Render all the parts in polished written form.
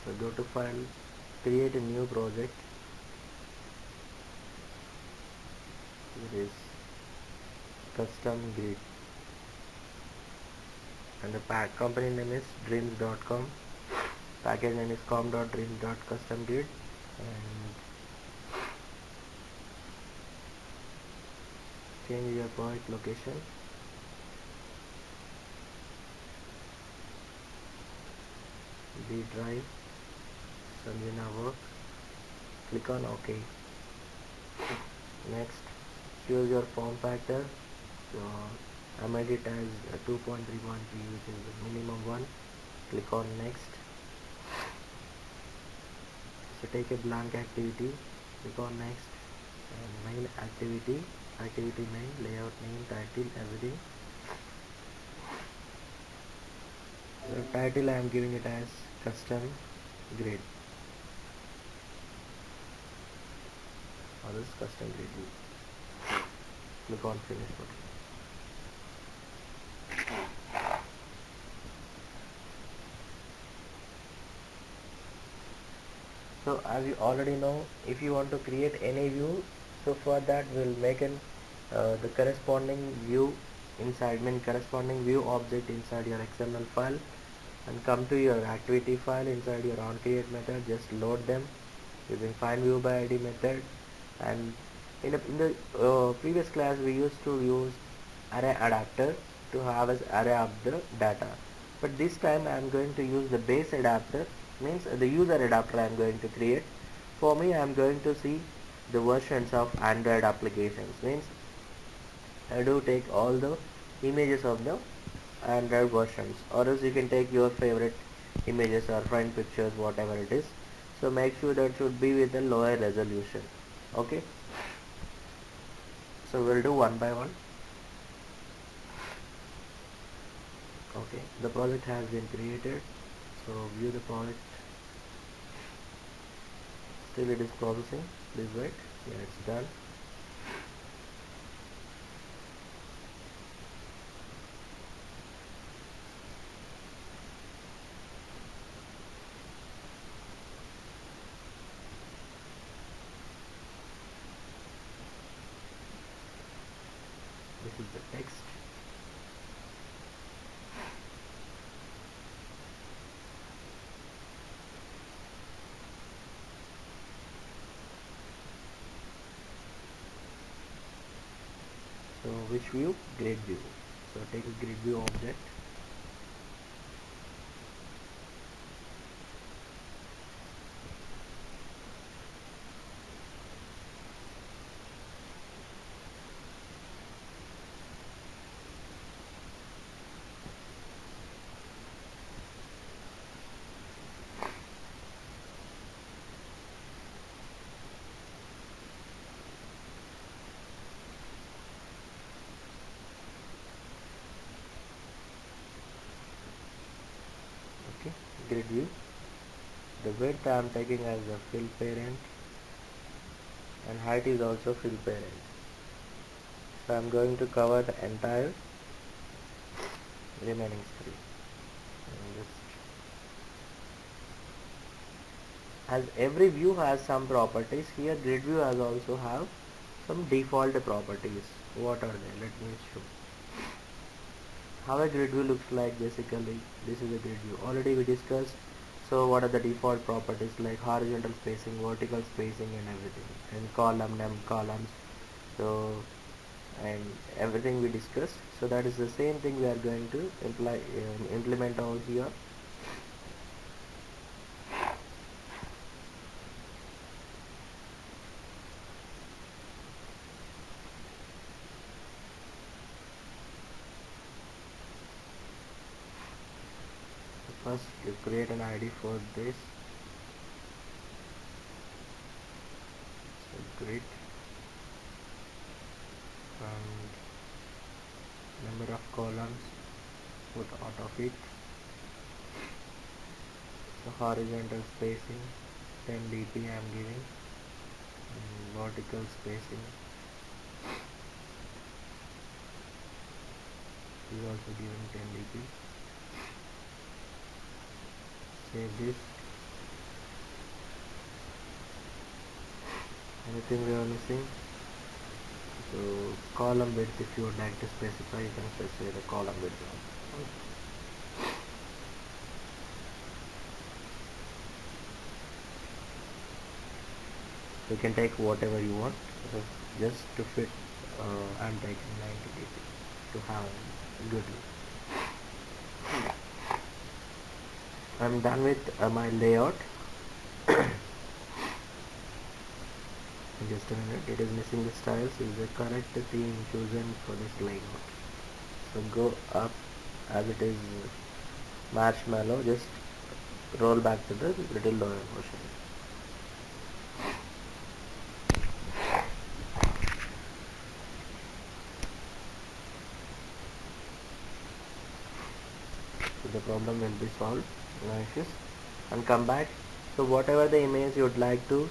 So go to file, create a new project. It is custom grid, and the company name is dreams.com. Package name is com.dreams.customgrid, and change your project location. B drive, Sanjana work. Click on OK. Next, choose your form factor. So I made it as 2.3.3, which is the minimum one. Click on next. So take a blank activity, click on next, and main activity, activity main, layout name, title, everything. So title I am giving it as custom grid, or this custom grid. Click on finish button. So as you already know, if you want to create any view, so for that we'll make the corresponding view inside, corresponding view object inside your XML file, and come to your activity file inside your onCreate method. Just load them using find view by ID method. And in the previous class we used to use array adapter to have as array of the data, but this time I am going to use the base adapter, means the user adapter I am going to create. For me, I am going to see the versions of Android applications, means I do take all the images of the Android versions, or else you can take your favorite images or front pictures, whatever it is. So make sure that should be with a lower resolution. Okay, so we'll do one by one. Okay, the project has been created, so view the project. Still it is processing, please wait. Yeah, it's done. This is the text. So which view? Grid view. So take a grid view object. Okay, grid view. The width I am taking as a fill parent, and height is also fill parent. So I am going to cover the entire remaining screen. As every view has some properties, here grid view has also have some default properties. What are they? Let me show. How a grid view looks like, basically this is a grid view. Already we discussed. So what are the default properties, like horizontal spacing, vertical spacing, and everything, and column num columns. So and everything we discussed. So that is the same thing we are going to implement out here. First you create an ID for this. So grid, and number of columns, put out of it. So horizontal spacing 10 dp I am giving, and vertical spacing is also given 10 dp. Save this. Anything we are missing? So column width, if you would like to specify, you can specify the column width. You can take whatever you want. So just to fit, I'm taking 90 dp to have good look. I'm done with my layout. Just a minute, it is missing the styles. Is the correct theme chosen for this layout? So go up as it is marshmallow, just roll back to the little lower version. So the problem will be solved, no issues, and come back. So whatever the image you would like to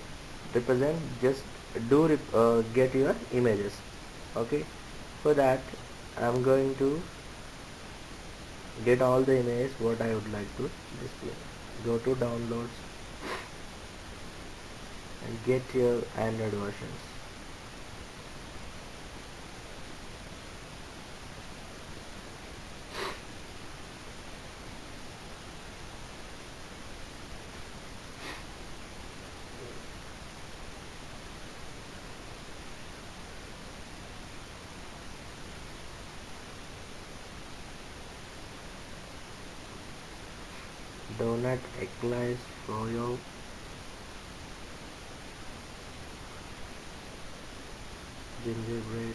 represent, just do get your images. Okay, for that I'm going to get all the images what I would like to display. Go to downloads and get your Android versions. Donut, eclipse, froyo, gingerbread,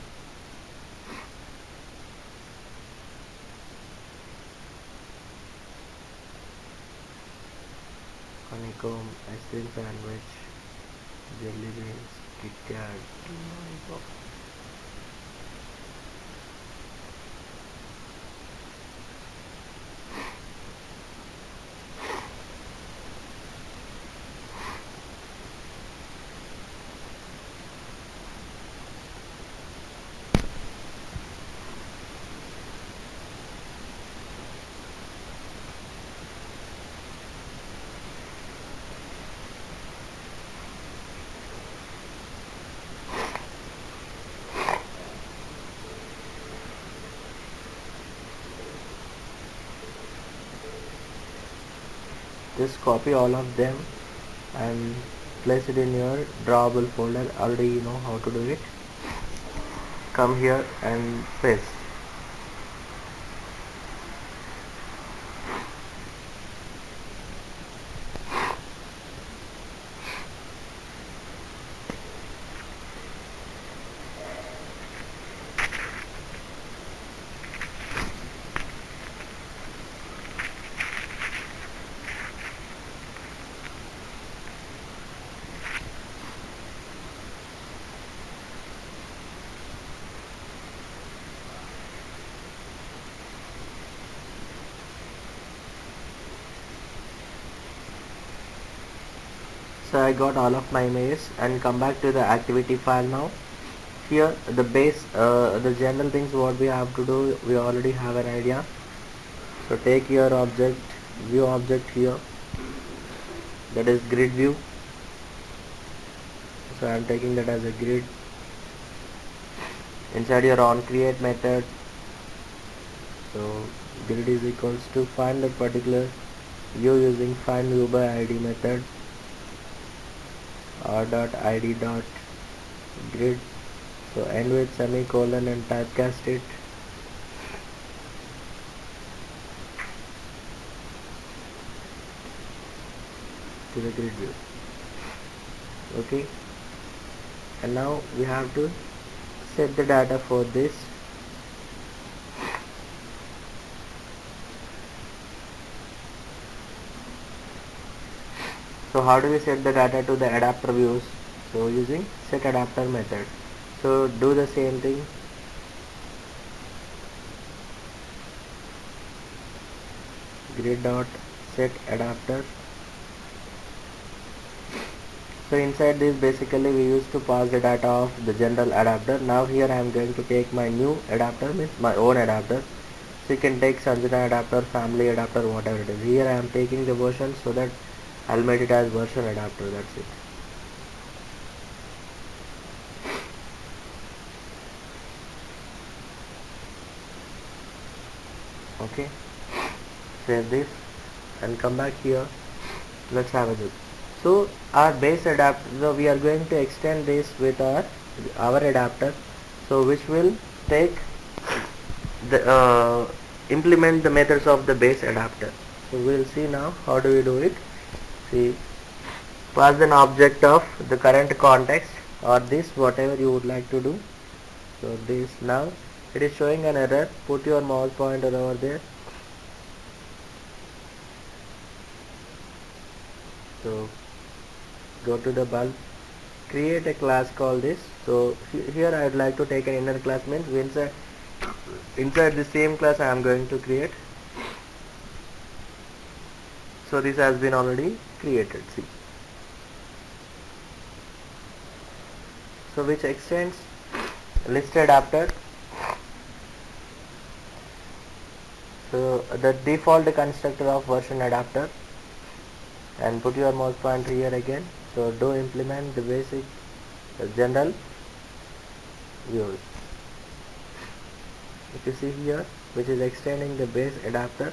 honeycomb, ice cream sandwich, jelly beans, Kit Kat, lollipop. Just copy all of them and place it in your drawable folder. Already you know how to do it. Come here and paste. So I got all of my images and come back to the activity file now. Here the base, the general things what we have to do, we already have an idea. So take your object, view object here, that is grid view. So I am taking that as a grid. Inside your on create method, so grid is equals to find the particular view using find view by id method, r.id.grid. So end with semicolon and typecast it. To the grid view. Okay, and now we have to set the data for this. So how do we set the data to the adapter views? So using set adapter method. So do the same thing. Grid dot set adapter. So inside this basically we used to pass the data of the general adapter. Now here I am going to take my new adapter, means my own adapter. So you can take Sanjana adapter, family adapter, whatever it is. Here I am taking the version so that I'll make it as version adapter, that's it. Okay, save this and come back here. Let's have a look. So our base adapter, so we are going to extend this with our adapter, so which will take the implement the methods of the base adapter. So we'll see now how do we do it. See, pass an object of the current context or this whatever you would like to do. So this now it is showing an error. Put your mouse pointer over there. So go to the bulb, create a class called this. So here I would like to take an inner class, means inside the same class I am going to create. So this has been already created, see. So which extends list adapter. So the default constructor of version adapter, and put your mouse pointer here again. So do implement the basic general views. If you see here, which is extending the base adapter.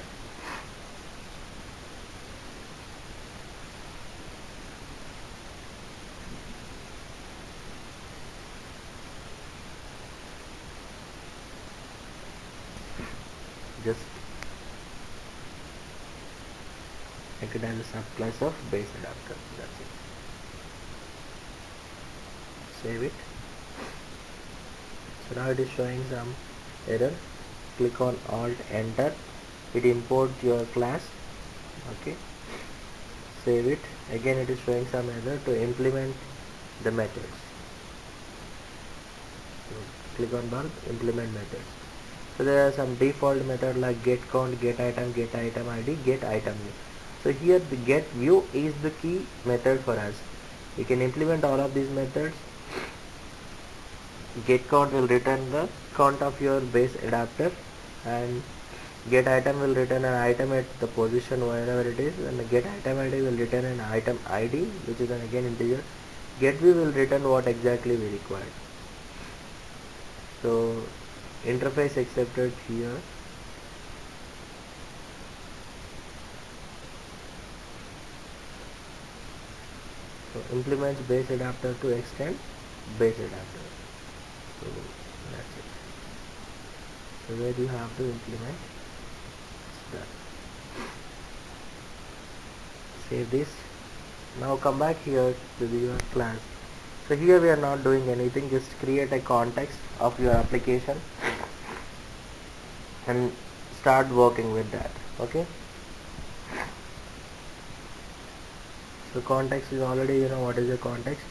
Just make it as a subclass of base adapter. That's it. Save it. So now it is showing some error. Click on Alt Enter. It imports your class. Okay. Save it. Again it is showing some error to implement the methods. So click on bulb, implement methods. So there are some default method like get count, get item ID, get item view. So here the get view is the key method for us. We can implement all of these methods. Get count will return the count of your base adapter, and get item will return an item at the position wherever it is, and the get item ID will return an item ID, which is an again integer. Get view will return what exactly we require. So interface accepted here. So implements base adapter to extend base adapter. So that's it. So where you have to implement that. Save this. Now come back here to your class. So here we are not doing anything, just create a context of your application and start working with that. Okay. So context is already, you know what is the context.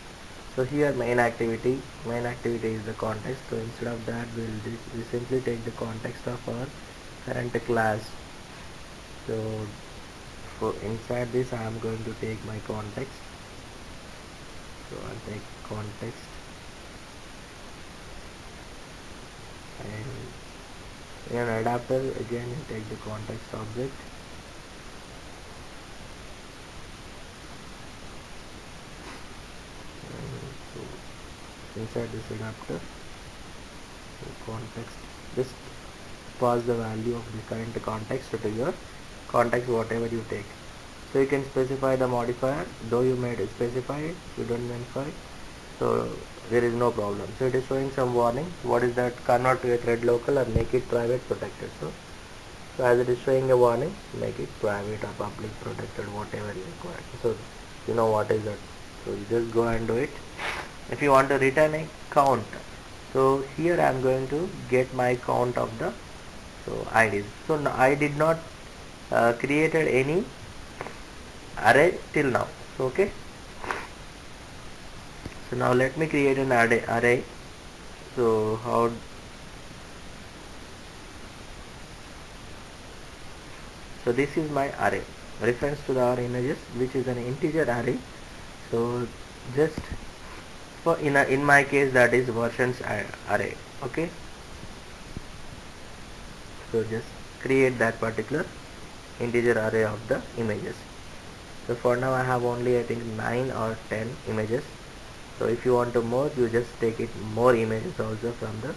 So here main activity is the context. So instead of that we simply take the context of our current class. So for inside this I am going to take my context. So I'll take context, and in an adapter again you take the context object. So inside this adapter, so context, just pass the value of the current context to your context whatever you take. So you can specify the modifier, though you may specify it, you don't modify, so there is no problem. So it is showing some warning. What is that? Convert to a thread local or make it private protected. So as it is showing a warning, make it private or public protected, whatever you require. So you know what is that. So you just go and do it. If you want to return a count, so here I am going to get my count of the IDs. So I did not created any array till now. So okay. So now let me create an array. So how? So this is my array. Reference to our images, which is an integer array. So just for in my case that is versions array. Okay. So just create that particular integer array of the images. So for now I have only I think 9 or 10 images. So if you want to more, you just take it more images also from the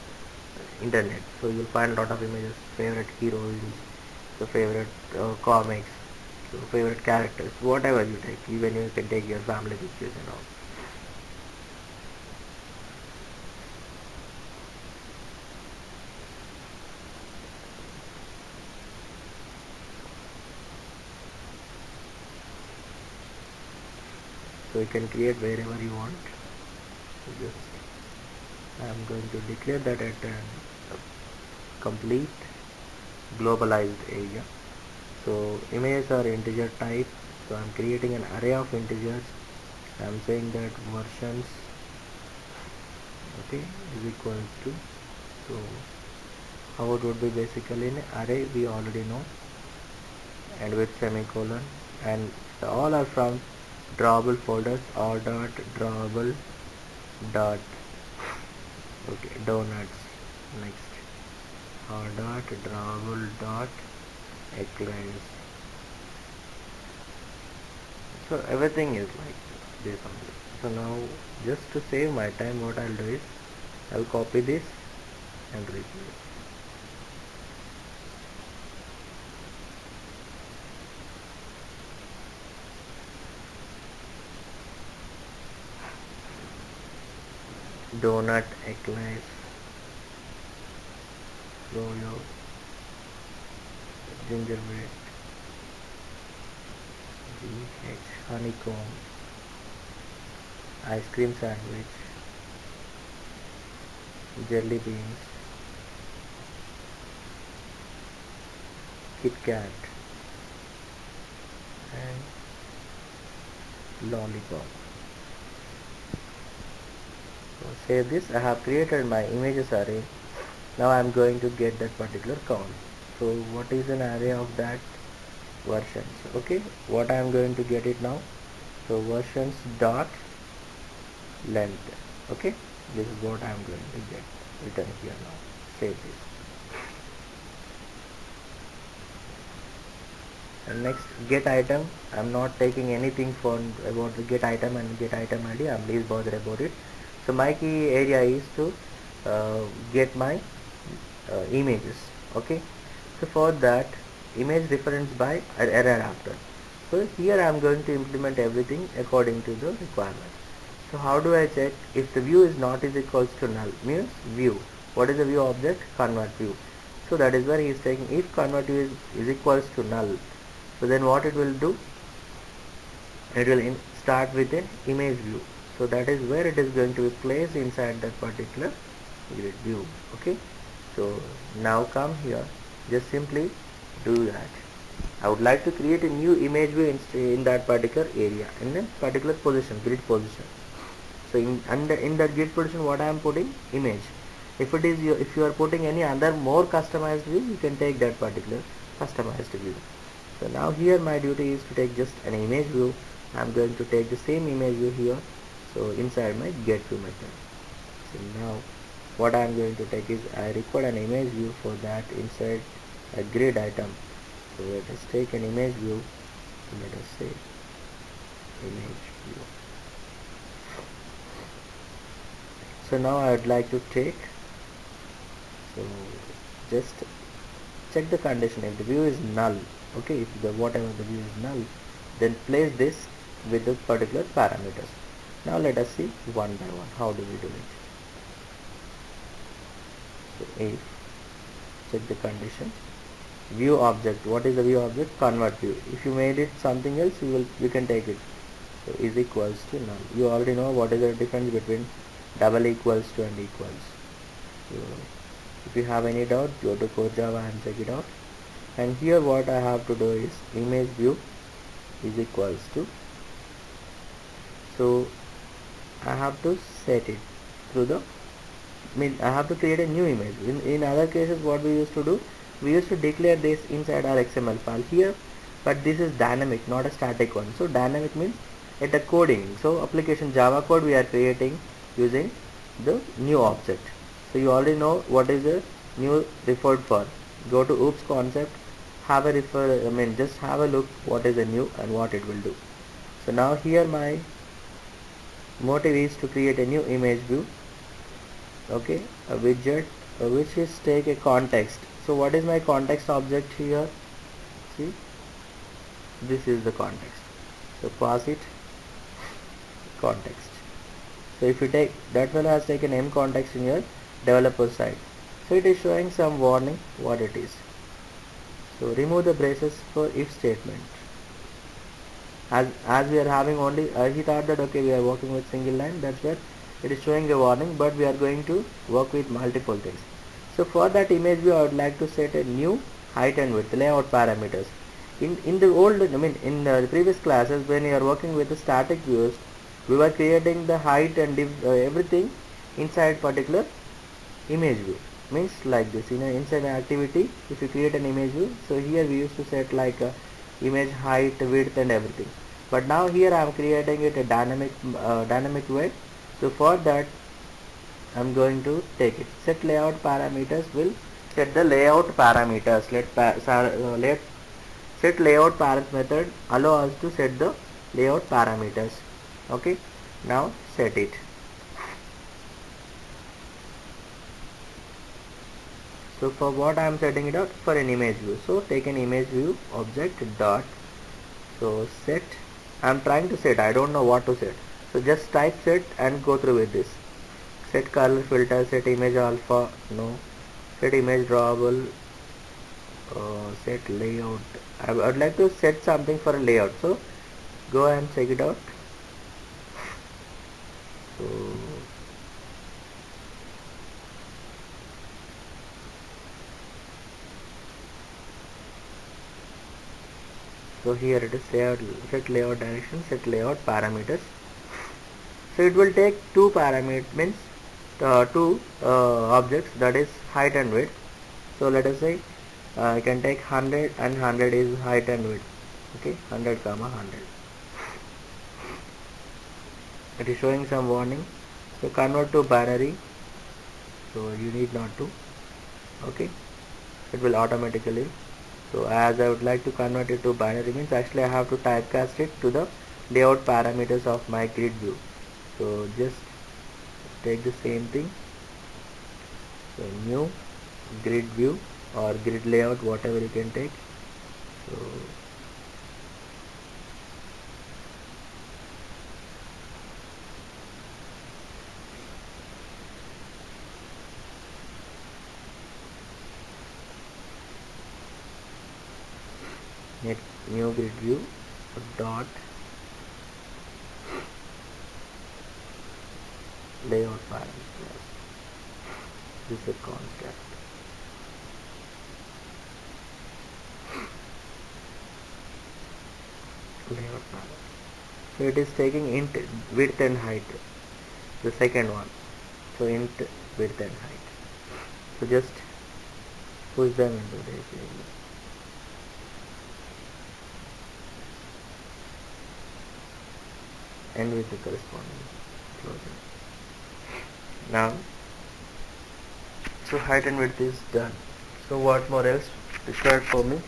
internet. So you'll find a lot of images, favorite heroes, so favorite comics, so favorite characters, whatever you take. Even you can take your family pictures and all. So you can create wherever you want. So just I'm going to declare that at a complete globalized area. So images are integer type. So I'm creating an array of integers. I'm saying that versions, okay, is equal to, so how it would be basically an array we already know, and with semicolon, and all are from drawable folders, or dot drawable dot, okay, donuts. Next, or dot drawable dot eclipse. So everything is like this only. So now, just to save my time, what I'll do is I'll copy this and replace. Donut eclipse, royal, gingerbread, honeycomb, ice cream sandwich, jelly beans, Kit Kat, and lollipop. So save this. I have created my images array. Now I am going to get that particular count. So what is an array of that? Versions. Okay, what I am going to get it now. So versions dot length. Okay, this is what I am going to get written here now. Save this. And next, get item. I'm not taking anything for about the get item and get item ID. I'm least bothered about it. So my key area is to get my images. Okay, so for that, image reference by error after. So here I am going to implement everything according to the requirement. So how do I check if the view is not is equals to null? Means view. What is the view object? Convert view. So that is where he is taking if convert view is equals to null. So then what it will do? It will start with an image view. So that is where it is going to be placed inside that particular grid view. Okay. So now come here. Just simply do that. I would like to create a new image view in that particular area, in a particular position, grid position. So in that grid position, what I am putting? Image. If it is if you are putting any other more customized view, you can take that particular customized view. So now here my duty is to take just an image view. I am going to take the same image view here. So inside my get view method. So now what I am going to take is I record an image view for that inside a grid item. So let us take an image view. Let us say image view. So now I would like to take, so just check the condition. If the view is null, okay, if the whatever the view is null, then place this with the particular parameters. Now let us see one by one how do we do it. So if check the condition, view object, what is the view object? Convert view. If you made it something else, you can take it. So is equals to null. You already know what is the difference between double equals to and equals. So if you have any doubt, go to Core Java and check it out. And here what I have to do is image view is equals to, so I have to set it through the, I have to create a new image. In other cases what we used to do, we used to declare this inside our XML file here, but this is dynamic, not a static one. So dynamic means at the coding, so application Java code we are creating using the new object. So you already know what is the new referred for. Go to oops concept, have a just have a look what is the new and what it will do. So now here my motive is to create a new image view, okay, a widget which is take a context. So what is my context object here? see, this is the context. So pass it context. So if you take, that one has taken m context in your developer side. So it is showing some warning what it is. So remove the braces for if statement. As we are having only, he thought that okay, we are working with single line, that's where it is showing a warning, but we are going to work with multiple things. So for that image view, I would like to set a new height and width layout parameters. In the old, I mean in the previous classes, when you are working with the static views, we were creating the height and everything inside particular image view. Means like this, in inside an activity, if you create an image view, so here we used to set like a image height, width and everything. But now here I am creating it a dynamic way. So for that I'm going to take it. Set layout parameters will set the layout parameters. Let set layout params method allow us to set the layout parameters. Okay, now set it. So for what I am setting it out for an image view. So take an image view object dot. So set. I am trying to set. I don't know what to set. So just type set and go through with this. Set color filter. Set image alpha. No. Set image drawable. Set layout. I would like to set something for a layout. So go and check it out. So here it is layout, set layout direction, set layout parameters. So it will take two parameters, means two objects, that is height and width. So let us say I can take 100 and 100 is height and width. Okay, 100 comma 100. It is showing some warning. So convert to binary. So you need not to. Okay, it will automatically. So as I would like to convert it to binary, means actually I have to typecast it to the layout parameters of my grid view. So just take the same thing. So new grid view or grid layout, whatever you can take. So new grid view dot layout parameters. This is a concept. Layout parameter. So it is taking int width and height, the second one. So int width and height. So just push them into this area. And with the corresponding closing. Now, so height and width is done. So what more else required for me?